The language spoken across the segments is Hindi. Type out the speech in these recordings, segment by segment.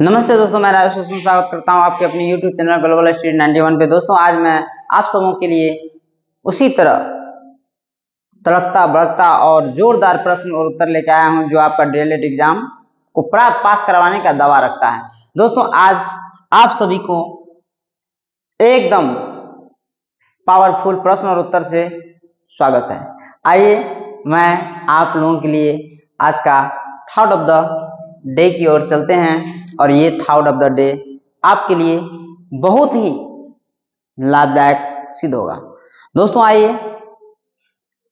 नमस्ते दोस्तों, मैं राजेश स्वागत करता हूं आपके अपने YouTube चैनल ग्लोबल स्टडी 91 पे। दोस्तों आज मैं आप सबों के लिए उसी तरह तड़कता भड़कता और जोरदार प्रश्न और उत्तर लेकर आया हूं जो आपका डीएलएड एग्जाम को पास करवाने का दावा रखता है। दोस्तों आज आप सभी को एकदम पावरफुल प्रश्न और उत्तर से स्वागत है। आइए मैं आप लोगों के लिए आज का थॉट ऑफ द डे की ओर चलते हैं और ये थॉट ऑफ द डे आपके लिए बहुत ही लाभदायक सिद्ध होगा। दोस्तों आइए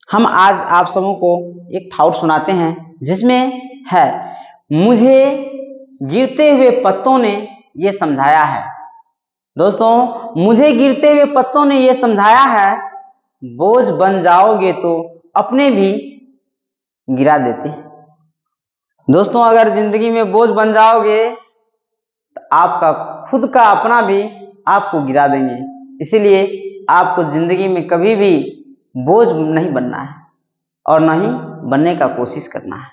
हम आज आप सबों को एक थॉट सुनाते हैं जिसमें है, मुझे गिरते हुए पत्तों ने ये समझाया है। दोस्तों मुझे गिरते हुए पत्तों ने ये समझाया है, बोझ बन जाओगे तो अपने भी गिरा देते। दोस्तों अगर जिंदगी में बोझ बन जाओगे तो आपका खुद का अपना भी आपको गिरा देंगे। इसीलिए आपको जिंदगी में कभी भी बोझ नहीं बनना है और न ही बनने का कोशिश करना है।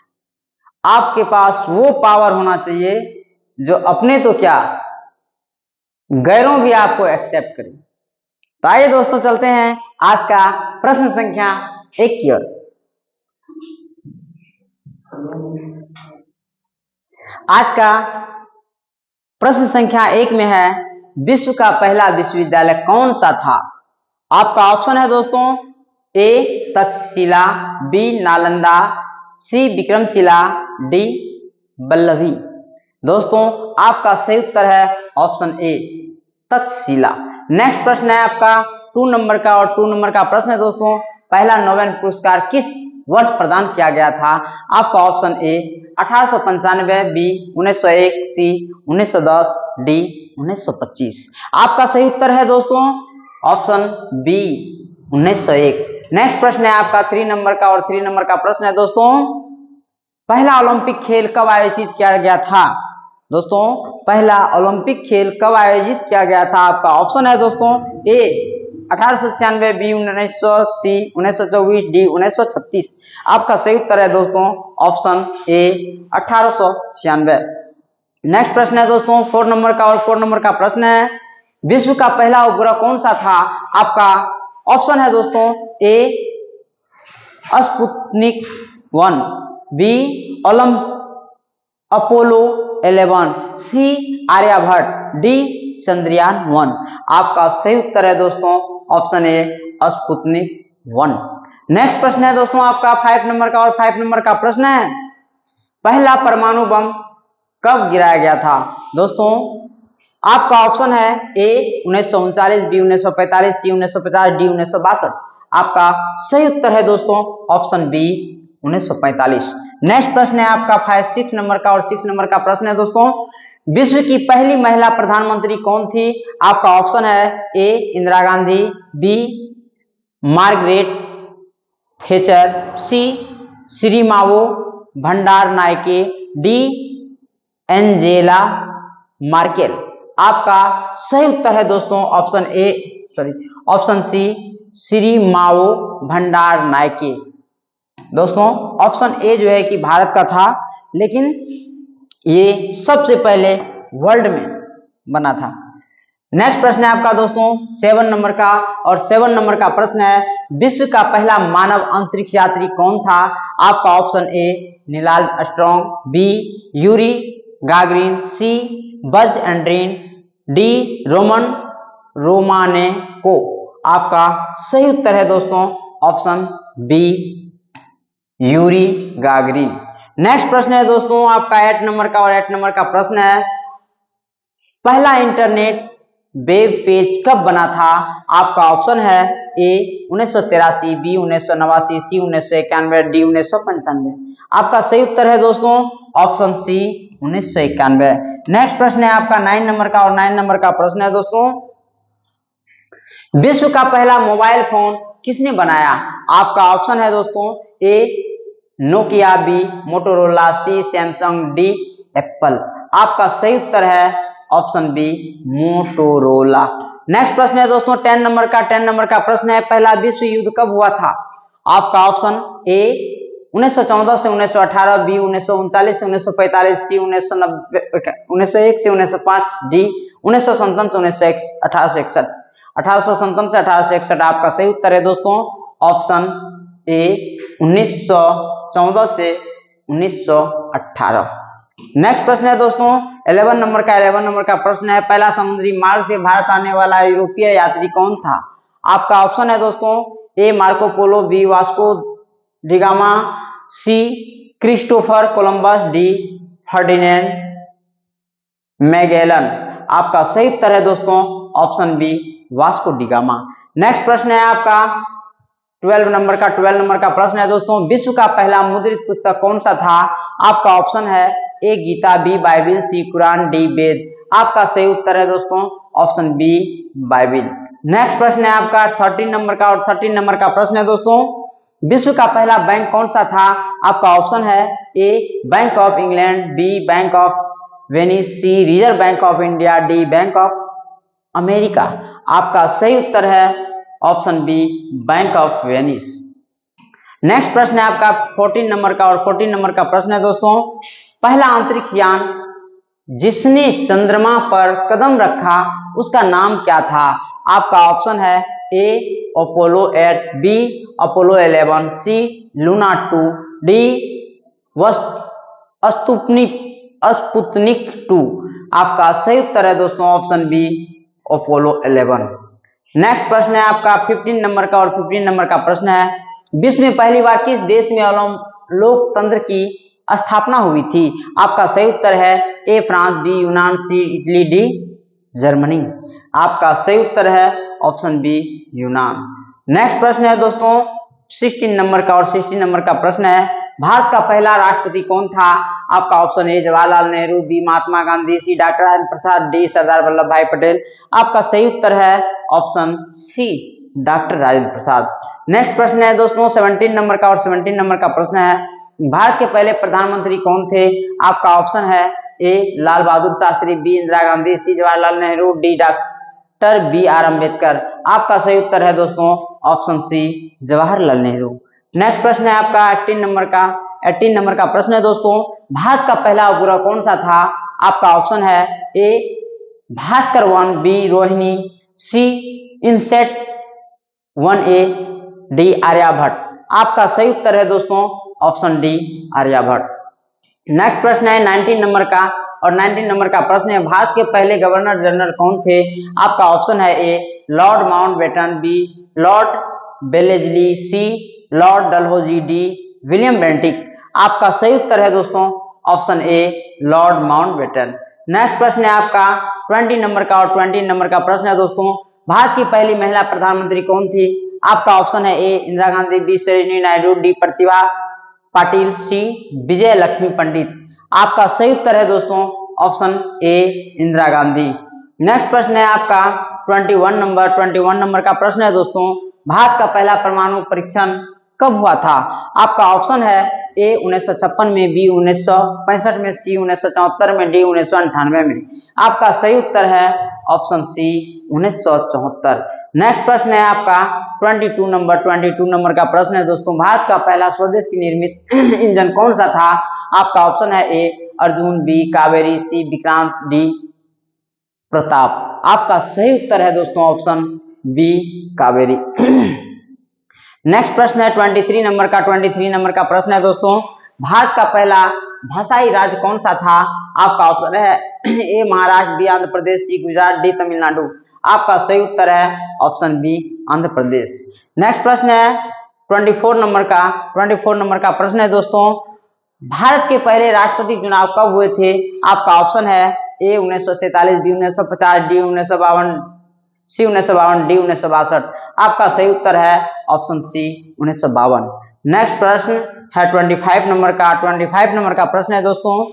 आपके पास वो पावर होना चाहिए जो अपने तो क्या गैरों भी आपको एक्सेप्ट करें। तो आइए दोस्तों चलते हैं आज का प्रश्न संख्या 1 की ओर। आज का प्रश्न संख्या 1 में है, विश्व का पहला विश्वविद्यालय कौन सा था? आपका ऑप्शन है दोस्तों, ए तक्षशिला, बी नालंदा, सी विक्रमशिला, डी वल्लभी। दोस्तों आपका सही उत्तर है ऑप्शन ए तक्षशिला। नेक्स्ट प्रश्न है आपका 2 नंबर का और 2 नंबर का प्रश्न है दोस्तों, पहला नोबेल पुरस्कार किस वर्ष प्रदान किया गया था? आपका option A 1895, B 1901, C 1910, D 1925। आपका सही उत्तर है दोस्तों ऑप्शन बी 1901। नेक्स्ट प्रश्न है आपका 3 नंबर का और 3 नंबर का प्रश्न है दोस्तों, पहला ओलंपिक खेल कब आयोजित किया गया था? दोस्तों पहला ओलंपिक खेल कब आयोजित किया गया था? आपका ऑप्शन है दोस्तों ए 1896, बी 1900, सी 1924, डी 1936। आपका सही उत्तर है दोस्तों ऑप्शन ए 1896। नेक्स्ट प्रश्न है दोस्तों 4 नंबर का और 4 नंबर का प्रश्न है, विश्व का पहला उपग्रह कौन सा था? आपका ऑप्शन है दोस्तों ए स्पुतनिक 1, बी अपोलो 11, सी आर्यभट्ट, डी चंद्रयान 1। आपका सही उत्तर है दोस्तों ऑप्शन ए स्पुतनिक 1। नेक्स्ट प्रश्न है दोस्तों आपका 5 नंबर का और 5 नंबर का प्रश्न है, पहला परमाणु बम कब गिराया गया था? दोस्तों आपका ऑप्शन है ए 1939, बी 1945, सी 1950, डी 1962। आपका सही उत्तर है दोस्तों ऑप्शन बी 1945। नेक्स्ट प्रश्न है आपका 6 नंबर का और 6 नंबर का प्रश्न है दोस्तों, विश्व की पहली महिला प्रधानमंत्री कौन थी? आपका ऑप्शन है A Indira Gandhi, B Margaret Thatcher, C Sirimavo Bandaranaike, D Angela Merkel. आपका सही उत्तर है दोस्तों ऑप्शन सी श्रीमावो भंडार नायके। दोस्तों ऑप्शन ए जो है कि भारत का था, लेकिन ये सबसे पहले वर्ल्ड में बना था। नेक्स्ट प्रश्न है आपका दोस्तों 7 नंबर का और 7 नंबर का प्रश्न है, विश्व का पहला मानव अंतरिक्ष यात्री कौन था? आपका option A Neil Armstrong, B Yuri Gagarin, C Buzz Aldrin, D Romanenko. आपका सही उत्तर है दोस्तों option B Yuri Gagarin. Next प्रश्न है दोस्तों आपका 8 नंबर का और 8 नंबर का प्रश्न है, पहला इंटरनेट वेब पेज कब बना था? आपका ऑप्शन है ए 1983, बी 1989, सी 1991, डी 1995। आपका सही उत्तर है दोस्तों ऑप्शन सी 1991। नेक्स्ट प्रश्न है आपका 9 नंबर का और 9 नंबर का प्रश्न है दोस्तों, विश्व का पहला मोबाइल फोन किसने बनाया? आपका ऑप्शन है दोस्तों ए नोकिया, बी मोटोरोला, सी सैमसंग, डी एप्पल। आपका सही उत्तर है ऑप्शन बी मोटोरोला। नेक्स्ट प्रश्न है दोस्तों 10 नंबर का 10 नंबर का प्रश्न है, पहला विश्व युद्ध कब हुआ था? आपका ऑप्शन ए 1914 से 1918, बी 1939 से 1945, सी 1901 से 1905, डी 1957 से 1861। 1857 से 1861 आपका सही उत्तर है दोस्तों ऑप्शन ए 1914 से 1918। नेक्स्ट प्रश्न है दोस्तों 11 नंबर का प्रश्न है, पहला समुद्री मार्ग से भारत आने वाला यूरोपीय यात्री कौन था? आपका ऑप्शन है दोस्तों A Marco Polo, B Vasco da Gama, C Christopher Columbus, D Ferdinand Magellan. आपका सही उत्तर है दोस्तों option B Vasco da Gama. Next प्रश्न है आपका 12 नंबर का प्रश्न है दोस्तों, विश्व का पहला मुद्रित पुस्तक कौन सा था? आपका ऑप्शन है ए गीता, बी बाइबिल, सी कुरान, डी वेद। आपका सही उत्तर है दोस्तों ऑप्शन बी बाइबिल। नेक्स्ट प्रश्न है आपका 13 नंबर का, और 13 नंबर का प्रश्न है दोस्तों, विश्व का पहला बैंक कौन सा था? आपका ऑप्शन है A Bank of England, B Bank of Venice, C Reserve Bank of India, D Bank of America. आपका सही उत्तर है option B Bank of Venice. Next प्रश्न है आपका 14 नंबर का, और 14 नंबर का प्रश्न है दोस्तों, पहला अंतरिक्ष यान जिसने चंद्रमा पर कदम रखा उसका नाम क्या था? आपका ऑप्शन है ए अपोलो 8, बी अपोलो 11, सी लूना 2, डी स्पुतनिक 2। आपका सही उत्तर है दोस्तों ऑप्शन बी अपोलो 11। नेक्स्ट प्रश्न है आपका 15 नंबर का, और 15 नंबर का प्रश्न है, विश्व में पहली बार किस देश में लोकतंत्र की स्थापना हुई थी? आपका सही उत्तर है ए फ्रांस, बी यूनान, सी इटली, डी जर्मनी। आपका सही उत्तर है ऑप्शन बी यूनान। नेक्स्ट प्रश्न है दोस्तों 16 नंबर का, और 16 नंबर का प्रश्न है, भारत का पहला राष्ट्रपति कौन था? आपका option A Jawaharlal Nehru, B Mahatma Gandhi, C doctor Rajendra Prasad, D Sardar Vallabhbhai Patel. आपका सही उत्तर है option C doctor Rajendra Prasad. Next प्रश्न है दोस्तों 17 नंबर का, और 17 नंबर का प्रश्न है, भारत के पहले प्रधानमंत्री कौन थे? आपका ऑप्शन है A Lal Bahadur Shastri, B Indira Gandhi, C Jawaharlal Nehru, D doctor B R Ambedkar. आपका सही उत्तर है दोस्तों option C Jawaharlal Nehru. Next प्रश्न है आपका 18 नंबर का, 18 नंबर का प्रश्न है दोस्तों, भारत का पहला उपग्रह कौन सा था? आपका ऑप्शन है ए भास्कर 1, बी रोहिणी, सी इनसेट 1A, डी आर्यभट्ट। आपका सही उत्तर है दोस्तों ऑप्शन डी आर्यभट्ट। नेक्स्ट प्रश्न है 19 नंबर का, और 19 नंबर का प्रश्न है, भारत के पहले गवर्नर जनरल कौन थे? आपका ऑप्शन है A Lord Mountbatten, B Lord Wellesley, C Lord Dalhousie, D William Bentinck. आपका सही उत्तर है दोस्तों option A Lord Mountbatten. Next प्रश्न है आपका 20 नंबर का, और 20 नंबर का प्रश्न है दोस्तों, भारत की पहली महिला प्रधानमंत्री कौन थी? आपका ऑप्शन है A Indira Gandhi, B Sarojini Naidu, D Pratibha Patil, सी विजय लक्ष्मी पंडित। आपका सही उत्तर है दोस्तों ऑप्शन ए इंदिरा गांधी। नेक्स्ट प्रश्न है आपका 21 नंबर का प्रश्न है दोस्तों, भारत का पहला परमाणु परीक्षण कब हुआ था? आपका ऑप्शन है ए 1956 में, बी 1965 में, सी 1974 में, डी 1998 में। आपका सही उत्तर है ऑप्शन सी 1974। नेक्स्ट प्रश्न है आपका 22 नंबर का प्रश्न है दोस्तों, भारत का पहला स्वदेशी निर्मित इंजन कौन सा था? आपका ऑप्शन है ए अर्जुन, बी कावेरी, सी विक्रांत, डी प्रताप। आपका सही उत्तर है दोस्तों ऑप्शन बी कावेरी। नेक्स्ट प्रश्न है 23 नंबर का, 23 नंबर का प्रश्न है दोस्तों, भारत का पहला भाषाई राज्य कौन सा था? आपका ऑप्शन है ए महाराष्ट्र, बी आंध्र प्रदेश, सी गुजरात, डी तमिलनाडु। आपका सही उत्तर है option B Andhra Pradesh. Next प्रश्न है 24 नंबर का प्रश्न है दोस्तों, भारत के पहले राष्ट्रपति चुनाव कब हुए थे? आपका ऑप्शन है ए 1947, बी 1950, डी 1952, सी 1952, डी 1962। आपका सही उत्तर है ऑप्शन सी 1952। नेक्स्ट प्रश्न है 25 नंबर का, 25 नंबर का प्रश्न है दोस्तों,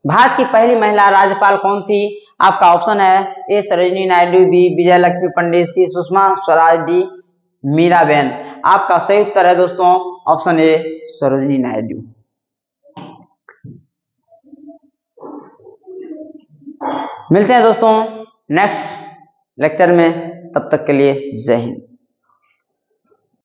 भारत की पहली महिला राज्यपाल कौन थी? आपका ऑप्शन है ए सरोजिनी नायडू, बी विजय लक्ष्मी पंडित, सी सुषमा स्वराज, डी मीराबेन। आपका सही उत्तर है दोस्तों ऑप्शन ए सरोजिनी नायडू। मिलते हैं दोस्तों नेक्स्ट लेक्चर में, तब तक के लिए जय हिंद।